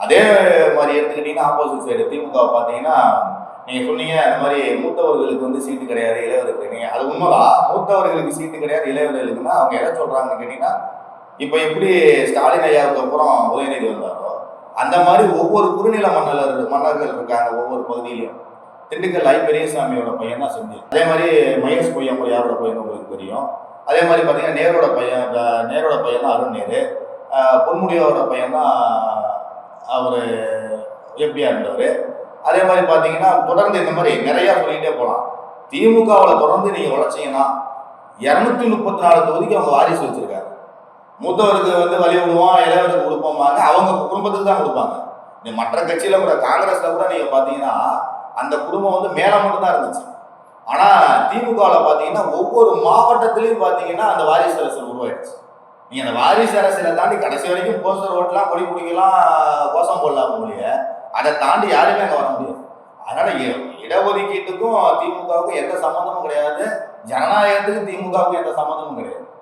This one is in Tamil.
அதே மாதிரி எடுத்துக்கிட்டீங்கன்னா ஆப்போசிட் சைடு திமுகவை பார்த்தீங்கன்னா நீங்க சொன்னீங்க அந்த மாதிரி மூத்தவர்களுக்கு வந்து சீட்டு கிடையாது, இளையவர்களுக்கு. அது உண்மைதான். மூத்தவர்களுக்கு சீட்டு கிடையாது, இளையவர்களுக்குன்னா அவங்க எதை சொல்றாங்கன்னு கேட்டீங்கன்னா, இப்ப எப்படி ஸ்டாலின் ஐயாவுக்கு அப்புறம் உதயநிதி வந்தாரோ அந்த மாதிரி ஒவ்வொரு குறுநில மன்னர்கள் இருக்காங்க ஒவ்வொரு பகுதியிலையும். திண்டுக்கல் ஐ பெரியசாமியோட பையன் தான் செஞ்சு, அதே மாதிரி மகேஷ் பொய்யாமொழி யாரோட பையன் உங்களுக்கு தெரியும். அதே மாதிரி பார்த்தீங்கன்னா நேரோட பையன் தான் அருண் நேரு. பொன்முடியோட பையன் தான் அவர் எம்பியா இருந்தவர். அதே மாதிரி பார்த்தீங்கன்னா தொடர்ந்து இந்த மாதிரி நிறைய சொல்லிக்கிட்டே போகலாம். திமுகவில் தொடர்ந்து நீங்க உழைச்சீங்கன்னா 234 தொகுதிக்கு அவங்க வாரிசு வச்சிருக்காரு. மூத்தவருக்கு வந்து வழி விடுவோம், இளையவருக்கு கொடுப்போம்பாங்க, அவங்க குடும்பத்துக்கு தான் கொடுப்பாங்க. மற்ற கட்சியில கூட காங்கிரஸ்ல கூட நீங்க பாத்தீங்கன்னா அந்த குடும்பம் வந்து மேல மட்டும் தான் இருந்துச்சு. ஆனா திமுகவில் பாத்தீங்கன்னா ஒவ்வொரு மாவட்டத்திலையும் பாத்தீங்கன்னா அந்த வாரிசு அரசியல் உருவாயிடுச்சு. நீங்க அந்த வாரிசு அரசியலை தாண்டி கடைசி வரைக்கும் போஸ்டர் ஓட்டலாம், கொடி பிடிக்கலாம், கோஷம் போடலாம் மொழிய, அதை தாண்டி யாருமே அங்க வர முடியாது. அதனால இடஒதுக்கீட்டுக்கும் திமுகவுக்கும் எந்த சம்மந்தமும் கிடையாது, ஜனநாயகத்துக்கும் திமுகவுக்கும் எந்த சம்மந்தமும் கிடையாது.